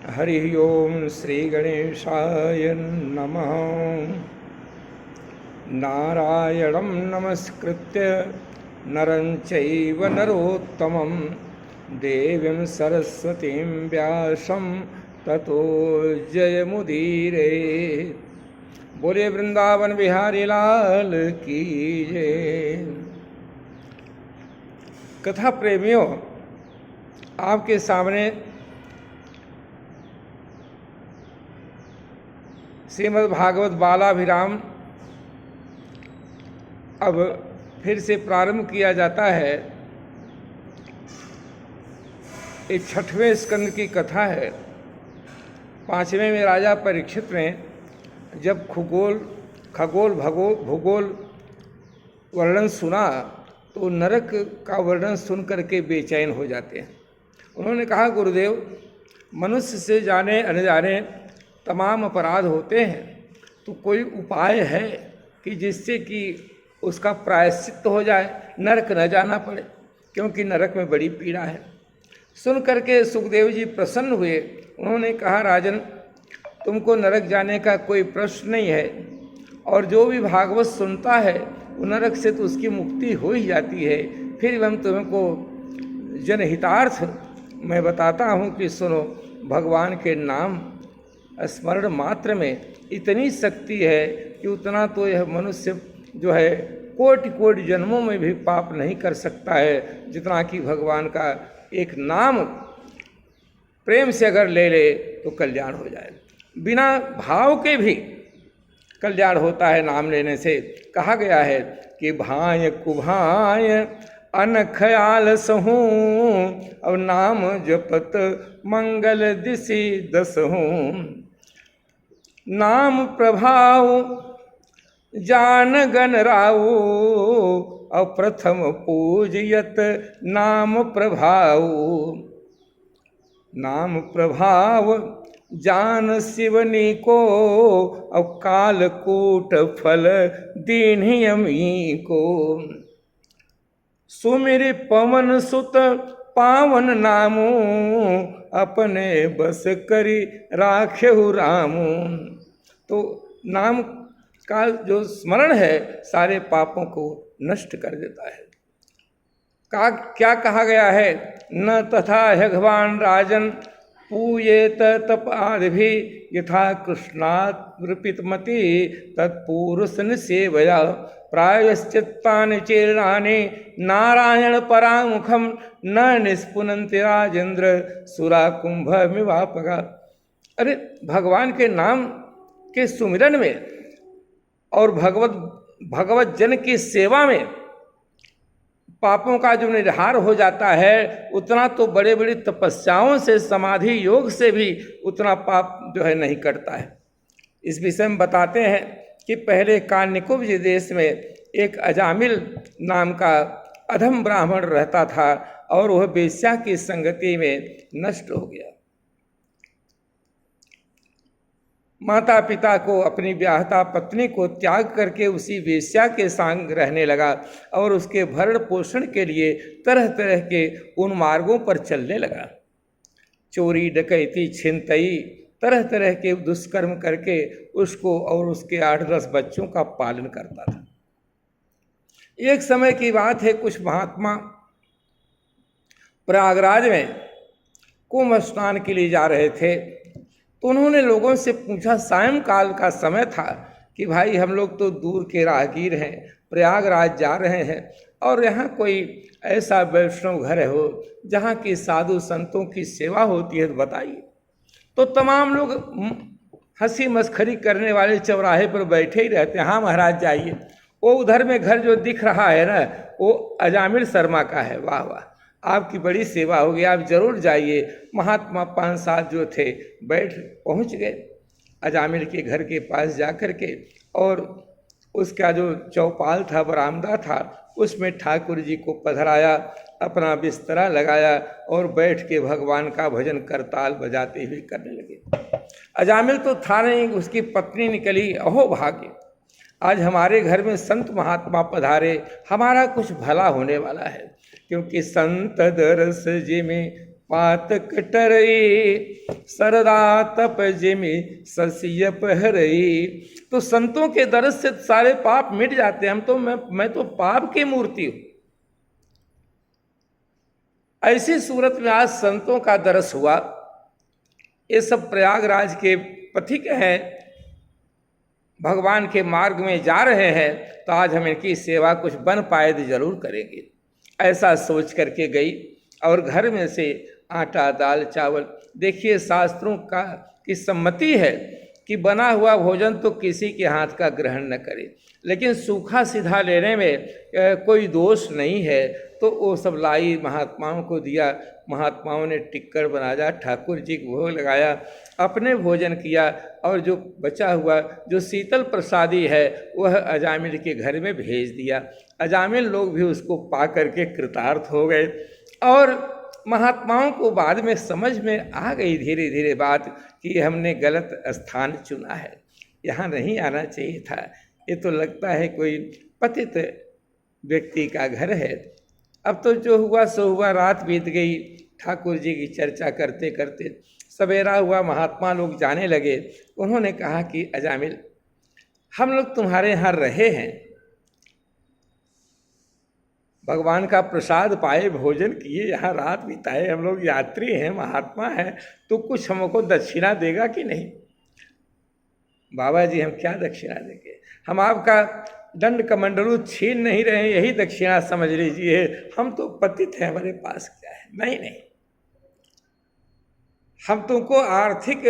हरि ओम श्री गणेशाय नमः। नारायणं नमस्कृत्य नरं चैव नरोत्तमं देवीं सरस्वतीं व्यासं ततो जयमुदीरे। बोले वृंदावन बिहारी लाल की जय। कथा प्रेमियों, आपके सामने श्रीमद् भागवत बालाभिराम अब फिर से प्रारंभ किया जाता है। इस 6वें स्कंद की कथा है। 5वें में राजा परीक्षित ने जब खगोल भूगोल वर्णन सुना तो नरक का वर्णन सुन करके बेचैन हो जाते हैं। उन्होंने कहा, गुरुदेव, मनुष्य से जाने अनजाने तमाम अपराध होते हैं, तो कोई उपाय है कि जिससे कि उसका प्रायश्चित हो जाए, नरक न जाना पड़े, क्योंकि नरक में बड़ी पीड़ा है। सुन करके सुखदेव जी प्रसन्न हुए। उन्होंने कहा, राजन, तुमको नरक जाने का कोई प्रश्न नहीं है, और जो भी भागवत सुनता है वो नरक से तो उसकी मुक्ति हो ही जाती है। फिर हम तुमको जनहितार्थ मैं बताता हूँ कि सुनो, भगवान के नाम स्मरण मात्र में इतनी शक्ति है कि उतना तो यह मनुष्य जो है कोटि कोटि जन्मों में भी पाप नहीं कर सकता है, जितना कि भगवान का एक नाम प्रेम से अगर ले ले तो कल्याण हो जाए। बिना भाव के भी कल्याण होता है नाम लेने से। कहा गया है कि भाय कुभाय अनखयाल सहूँ, और नाम जपत मंगल दिशि दसहूँ। नाम प्रभाव जान गण राऊ, और प्रथम पूजयत नाम प्रभाव। नाम प्रभाव जान शिवनी को, और कालकूट फल दीन्हियमी को। सुमिर पवन सुत पावन नामो, अपने बस करी राखेहु रामू। तो नाम का जो स्मरण है सारे पापों को नष्ट कर देता है। क्या कहा गया है? न तथा भगवान राजन पूयेत तपादि, यथा कृष्णात्मृपितमति तत्पुरुष सेवया। प्रायश्चित्तानि चीर्णानि नारायण परामुखम, न निष्पुनन्ति राजेंद्र सुरा कुंभमिवापगा। अरे, भगवान के नाम के सुमिरन में और भगवत जन की सेवा में पापों का जो निधार हो जाता है, उतना तो बड़े बड़ी तपस्याओं से, समाधि योग से भी उतना पाप जो है नहीं कटता है। इस विषय में बताते हैं कि पहले कान्यकुब्ज देश में एक अजामिल नाम का अधम ब्राह्मण रहता था, और वह वेश्या की संगति में नष्ट हो गया। माता पिता को, अपनी ब्याहता पत्नी को त्याग करके उसी वेश्या के संग रहने लगा, और उसके भरण पोषण के लिए तरह तरह के उन मार्गों पर चलने लगा। चोरी, डकैती, छिनतई, तरह तरह के दुष्कर्म करके उसको और उसके 8-10 बच्चों का पालन करता था। एक समय की बात है, कुछ महात्मा प्रयागराज में कुंभ स्नान के लिए जा रहे थे। तो उन्होंने लोगों से पूछा, सायंकाल का समय था, कि भाई हम लोग तो दूर के राहगीर हैं, प्रयागराज जा रहे हैं, और यहाँ कोई ऐसा वैष्णव घर हो जहाँ की साधु संतों की सेवा होती है तो बताइए। तो तमाम लोग हंसी मस्खरी करने वाले चौराहे पर बैठे ही रहते हैं। हाँ महाराज, जाइए। वो उधर में घर जो दिख रहा है ना, वो अजामिल शर्मा का है। वाह वाह, आपकी बड़ी सेवा होगी, आप जरूर जाइए। महात्मा 5-7 जो थे पहुंच गए अजामिल के घर के पास जाकर के, और उसका जो चौपाल था, बरामदा था, उसमें ठाकुर जी को पधराया, अपना बिस्तरा लगाया और बैठ के भगवान का भजन करताल बजाते हुए करने लगे। अजामिल तो था नहीं, उसकी पत्नी निकली, अहो भाग्य, आज हमारे घर में संत महात्मा पधारे, हमारा कुछ भला होने वाला है। क्योंकि संत दरस जिमें पातक टरई सरदा तप जिमि ससिय पहरई। तो संतों के दर्श से सारे पाप मिट जाते हैं। मैं तो पाप की मूर्ति हूं। ऐसी सूरत में आज संतों का दर्श हुआ। ये सब प्रयागराज के पथिक हैं, भगवान के मार्ग में जा रहे हैं, तो आज हम इनकी सेवा कुछ बन पाए तो जरूर करेंगे, ऐसा सोच करके गई। और घर में से आटा दाल चावल, देखिए शास्त्रों का की सम्मति है कि बना हुआ भोजन तो किसी के हाथ का ग्रहण न करे, लेकिन सूखा सीधा लेने में कोई दोष नहीं है। तो वो सब लाई, महात्माओं को दिया। महात्माओं ने टिक्कर बनाया, ठाकुर जी को भोग लगाया, अपने भोजन किया, और जो बचा हुआ जो शीतल प्रसादी है वह अजामिल के घर में भेज दिया। अजामिल लोग भी उसको पा करके कृतार्थ हो गए। और महात्माओं को बाद में समझ में आ गई धीरे धीरे बात कि हमने गलत स्थान चुना है, यहाँ नहीं आना चाहिए था। ये तो लगता है कोई पतित व्यक्ति का घर है। अब तो जो हुआ सो हुआ, रात बीत गई। ठाकुर जी की चर्चा करते करते सवेरा हुआ, महात्मा लोग जाने लगे। उन्होंने कहा कि अजामिल, हम लोग तुम्हारे यहाँ रहे हैं, भगवान का प्रसाद पाए, भोजन किए, यहाँ रात बिताए, हम लोग यात्री हैं, महात्मा हैं, तो कुछ हमको दक्षिणा देगा कि नहीं? बाबा जी, हम क्या दक्षिणा देंगे? हम आपका दंड कमंडलू छीन नहीं रहे, यही दक्षिणा समझ लीजिए। हम तो पतित हैं, हमारे पास क्या है? नहीं नहीं, हम तुमको आर्थिक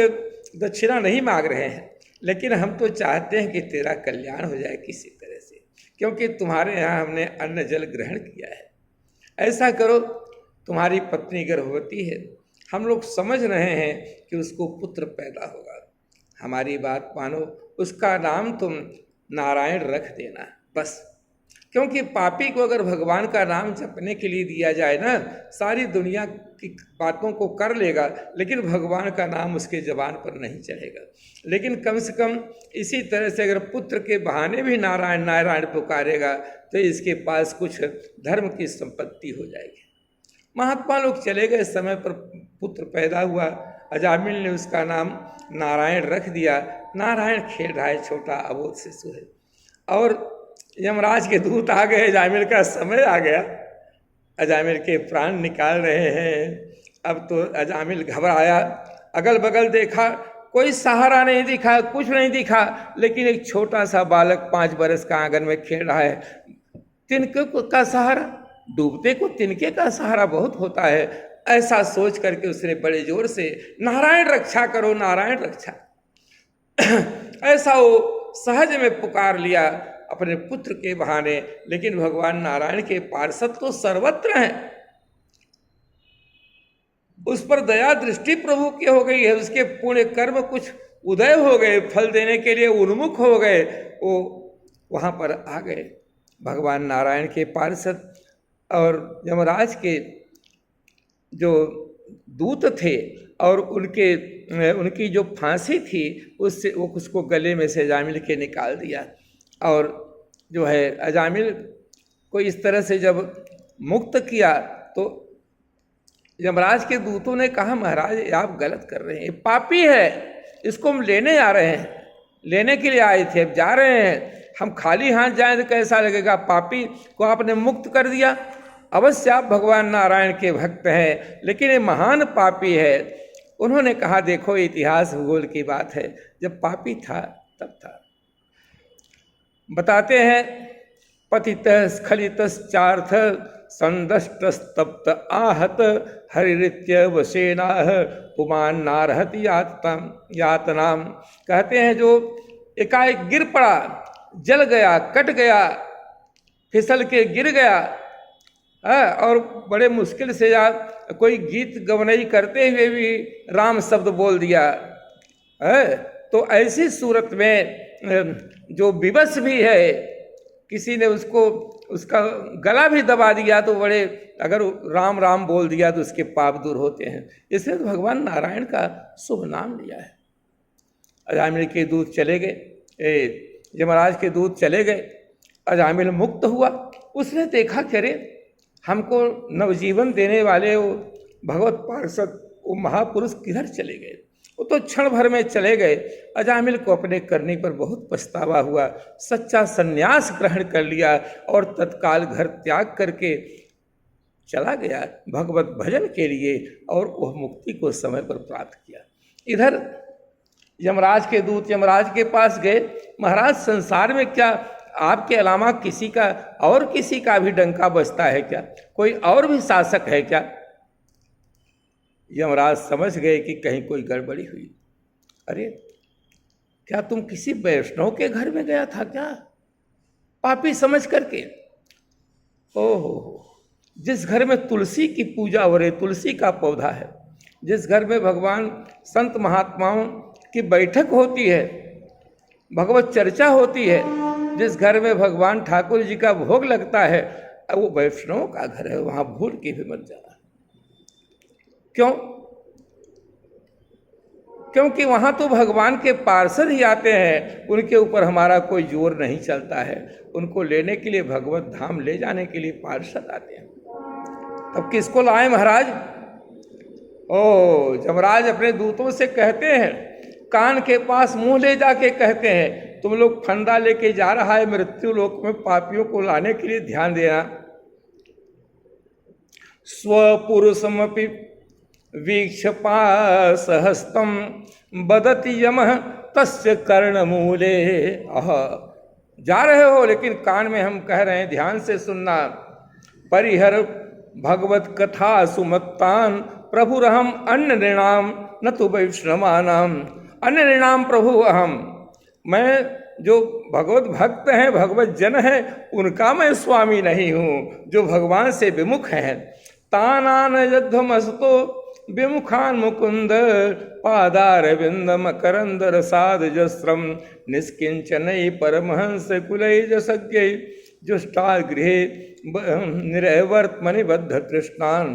दक्षिणा नहीं मांग रहे हैं, लेकिन हम तो चाहते हैं कि तेरा कल्याण हो जाए किसी तरह से, क्योंकि तुम्हारे यहाँ हमने अन्न जल ग्रहण किया है। ऐसा करो, तुम्हारी पत्नी गर्भवती है, हम लोग समझ रहे हैं कि उसको पुत्र पैदा होगा, हमारी बात मानो, उसका नाम तुम नारायण रख देना बस। क्योंकि पापी को अगर भगवान का नाम जपने के लिए दिया जाए ना, सारी दुनिया की बातों को कर लेगा, लेकिन भगवान का नाम उसके जबान पर नहीं चढ़ेगा। लेकिन कम से कम इसी तरह से अगर पुत्र के बहाने भी नारायण नारायण पुकारेगा तो इसके पास कुछ धर्म की संपत्ति हो जाएगी। महात्मा लोग चले गए, समय पर पुत्र पैदा हुआ। अजामिल ने उसका नाम नारायण रख दिया। नारायण खेल रहा है, छोटा अबोध शिशु है। और यमराज के दूत आ गए, अजामिल का समय आ गया, अजामिल के प्राण निकाल रहे हैं। अब तो अजामिल घबराया, अगल बगल देखा, कोई सहारा नहीं दिखा, कुछ नहीं दिखा, लेकिन एक छोटा सा बालक 5 बरस का आंगन में खेल रहा है। तिनके का सहारा, डूबते को तिनके का सहारा बहुत होता है, ऐसा सोच करके उसने बड़े जोर से नारायण रक्षा करो, नारायण रक्षा ऐसा वो सहज में पुकार लिया अपने पुत्र के बहाने। लेकिन भगवान नारायण के पार्षद तो सर्वत्र हैं, उस पर दया दृष्टि प्रभु की हो गई है, उसके पुण्य कर्म कुछ उदय हो गए, फल देने के लिए उन्मुख हो गए, वो वहाँ पर आ गए भगवान नारायण के पार्षद। और यमराज के जो दूत थे और उनकी जो फांसी थी उससे वो उसको गले में से अजामिल के निकाल दिया। और जो है अजामिल को इस तरह से जब मुक्त किया तो यमराज के दूतों ने कहा, महाराज आप गलत कर रहे हैं, ये पापी है, इसको हम लेने आ रहे हैं, लेने के लिए आए थे, अब जा रहे हैं, हम खाली हाथ जाएं तो कैसा लगेगा? पापी को आपने मुक्त कर दिया। अवश्य आप भगवान नारायण के भक्त हैं, लेकिन ये महान पापी है। उन्होंने कहा, देखो इतिहास भूगोल की बात है, जब पापी था तब था। बताते हैं, पतित स्खलितश्चार्थ संदष्टस्तप्त आहत हरित्य वसेनाह पुमान नारहत यातनाम। कहते हैं जो एकाएक गिर पड़ा, जल गया, कट गया, फिसल के गिर गया, और बड़े मुश्किल से या कोई गीत गवनई करते हुए भी राम शब्द बोल दिया, तो ऐसी सूरत में जो विवश भी है, किसी ने उसका गला भी दबा दिया तो बड़े, अगर राम राम बोल दिया तो उसके पाप दूर होते हैं। इसलिए तो भगवान नारायण का शुभ नाम लिया है। अजामिल के दूत चले गए, यमराज के दूत चले गए, अजामिल मुक्त हुआ। उसने देखा कि अरे हमको नवजीवन देने वाले वो भगवत पार्षद वो महापुरुष किधर चले गए? वो तो क्षण भर में चले गए। अजामिल को अपने करने पर बहुत पछतावा हुआ, सच्चा संन्यास ग्रहण कर लिया और तत्काल घर त्याग करके चला गया भगवत भजन के लिए, और वह मुक्ति को समय पर प्राप्त किया। इधर यमराज के दूत यमराज के पास गए, महाराज संसार में क्या आपके अलावा किसी का भी डंका बजता है क्या? कोई और भी शासक है क्या? यमराज समझ गए कि कहीं कोई गड़बड़ी हुई। अरे क्या तुम किसी वैष्णव के घर में गया था क्या? पापी समझ करके। ओहो, जिस घर में तुलसी की पूजा हो रही, तुलसी का पौधा है, जिस घर में भगवान संत महात्माओं की बैठक होती है, भगवत चर्चा होती है, जिस घर में भगवान ठाकुर जी का भोग लगता है, वो वैष्णव का घर है, वहाँ भूल के भी मत जाना। क्यों? क्योंकि वहाँ तो भगवान के पार्षद ही आते हैं, उनके ऊपर हमारा कोई जोर नहीं चलता है। उनको लेने के लिए, भगवत धाम ले जाने के लिए पार्षद आते हैं। तब किसको लाए महाराज? ओ, यमराज अपने दूतों से कहते हैं, कान के पास मुंह ले जाके कहते हैं, तुम लोग फंदा लेके जा रहा है मृत्यु लोक में, पापियों को लाने के लिए ध्यान देना। स्वपुरुषमपि वीक्षपासहस्तं बदति यमः तस्य कर्णमूले। जा रहे हो, लेकिन कान में हम कह रहे हैं, ध्यान से सुनना। परिहर भगवत कथा सुमत्तान प्रभुरहम अन्य नृणाम न तो वैष्णवानाम। अन्य नृणाम प्रभु अहम, मैं जो भगवत भक्त हैं, भगवत जन हैं, उनका मैं स्वामी नहीं हूँ, जो भगवान से विमुख हैं। तानान यद्धमस्तो विमुखान मुकुंद पादारविंद मकरंद रसाद जस्रम निष्किंचनई परमहंस कुलैज सज्ञै जुष्टा गृहे निरवर्तमनि बद्ध तृष्णान।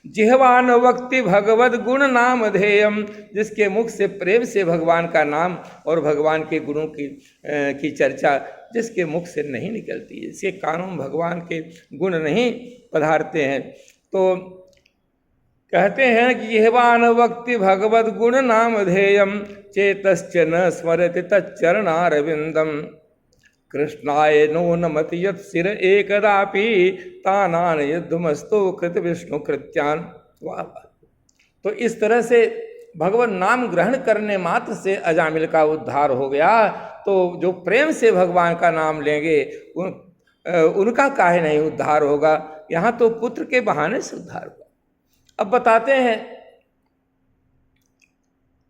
जिह्वान वक्ति भगवद गुण नाम ध्येयम, जिसके मुख से प्रेम से भगवान का नाम और भगवान के गुणों की चर्चा जिसके मुख से नहीं निकलती, इसके कानों में भगवान के गुण नहीं पधारते हैं, तो कहते हैं कि जिह्वान वक्ति भगवद गुण नाम ध्येयम चेतश्च न स्मरति तच्चरणारविंदम। कृष्णाय नो नमति यत् सिर एकदापि तानान युद्धमस्तो कृत विष्णु कृत्यान। वाह! तो इस तरह से भगवान नाम ग्रहण करने मात्र से अजामिल का उद्धार हो गया। तो जो प्रेम से भगवान का नाम लेंगे उनका काहे नहीं उद्धार होगा? यहाँ तो पुत्र के बहाने से उद्धार हुआ। अब बताते हैं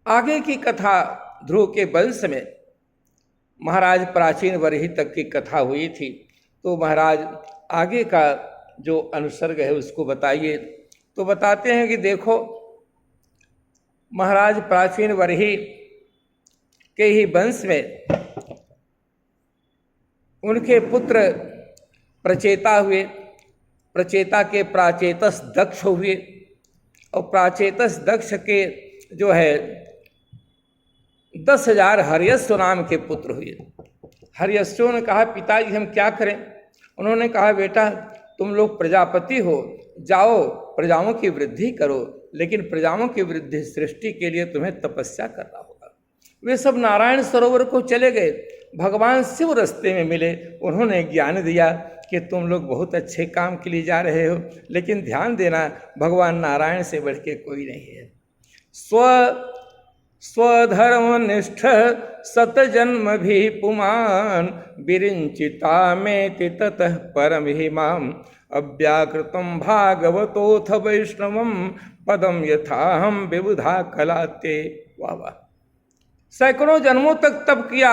आगे की कथा। ध्रुव के वंश में महाराज प्राचीन वरही तक की कथा हुई थी, तो महाराज आगे का जो अनुसर्ग है उसको बताइए। तो बताते हैं कि देखो, महाराज प्राचीन वरही के ही वंश में उनके पुत्र प्रचेता हुए। प्रचेता के प्राचेतस दक्ष हुए, और प्राचेतस दक्ष के जो है 10,000 हर्यश्व नाम के पुत्र हुए। हर्यश्वों ने कहा, पिताजी हम क्या करें? उन्होंने कहा, बेटा तुम लोग प्रजापति हो, जाओ प्रजाओं की वृद्धि करो, लेकिन प्रजाओं की वृद्धि सृष्टि के लिए तुम्हें तपस्या करना होगा। वे सब नारायण सरोवर को चले गए। भगवान शिव रास्ते में मिले, उन्होंने ज्ञान दिया कि तुम लोग बहुत अच्छे काम के लिए जा रहे हो, लेकिन ध्यान देना भगवान नारायण से बढ़ के कोई नहीं है। स्वधर्मनिष्ठ सतजन्म भी पुमान विरिंचिता में ततः परम हिमाम अव्याकृतम भागवतोथ वैष्णवम पदम यथाहम विबुधा कलाते। वाह वाह! सैकड़ों जन्मों तक तप किया,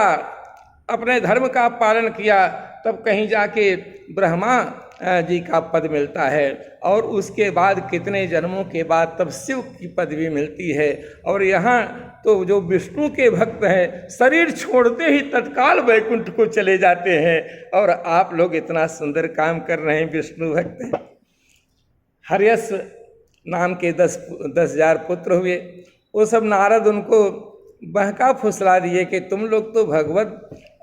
अपने धर्म का पालन किया, तब कहीं जाके ब्रह्मा जी का पद मिलता है, और उसके बाद कितने जन्मों के बाद तब शिव की पदवी मिलती है। और यहाँ तो जो विष्णु के भक्त हैं, शरीर छोड़ते ही तत्काल वैकुंठ को चले जाते हैं, और आप लोग इतना सुंदर काम कर रहे हैं, विष्णु भक्त हैं। हर्यश्व नाम के 10,000 पुत्र हुए। वो सब नारद उनको बहका फुसला दिए कि तुम लोग तो भगवत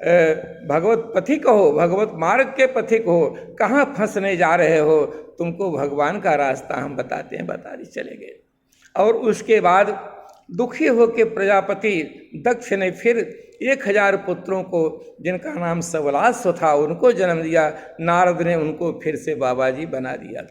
भगवत पथिक हो, भगवत मार्ग के पथिक हो, कहाँ फंसने जा रहे हो, तुमको भगवान का रास्ता हम बताते हैं, बताते चले गए। और उसके बाद दुखी होकर प्रजापति दक्ष ने फिर 1000 पुत्रों को, जिनका नाम सवलास्व था, उनको जन्म दिया। नारद ने उनको फिर से बाबा जी बना दिया।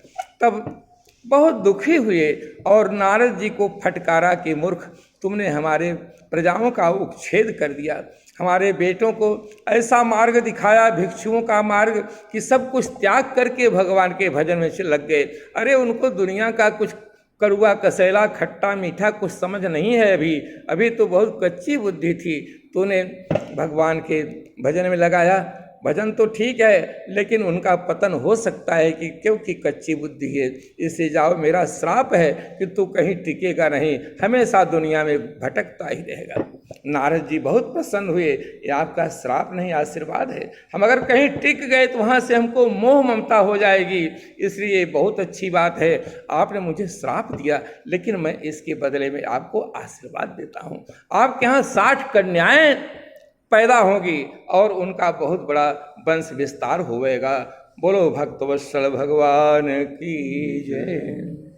तब बहुत दुखी हुए और नारद जी को फटकारा कि मूर्ख, तुमने हमारे प्रजाओं का उच्छेद कर दिया, हमारे बेटों को ऐसा मार्ग दिखाया, भिक्षुओं का मार्ग, कि सब कुछ त्याग करके भगवान के भजन में से लग गए। अरे उनको दुनिया का कुछ कड़वा कसैला खट्टा मीठा कुछ समझ नहीं है, अभी तो बहुत कच्ची बुद्धि थी। तूने भगवान के भजन में लगाया, भजन तो ठीक है, लेकिन उनका पतन हो सकता है कि क्योंकि कच्ची बुद्धि है। इससे जाओ, मेरा श्राप है कि तू कहीं टिकेगा नहीं, हमेशा दुनिया में भटकता ही रहेगा। नारद जी बहुत प्रसन्न हुए, ये आपका श्राप नहीं आशीर्वाद है, हम अगर कहीं टिक गए तो वहाँ से हमको मोह ममता हो जाएगी, इसलिए बहुत अच्छी बात है, आपने मुझे श्राप दिया, लेकिन मैं इसके बदले में आपको आशीर्वाद देता हूँ। आपके यहाँ 60 कन्याएं पैदा होगी और उनका बहुत बड़ा वंश विस्तार होएगा। बोलो भक्तवत्सल भगवान की जय।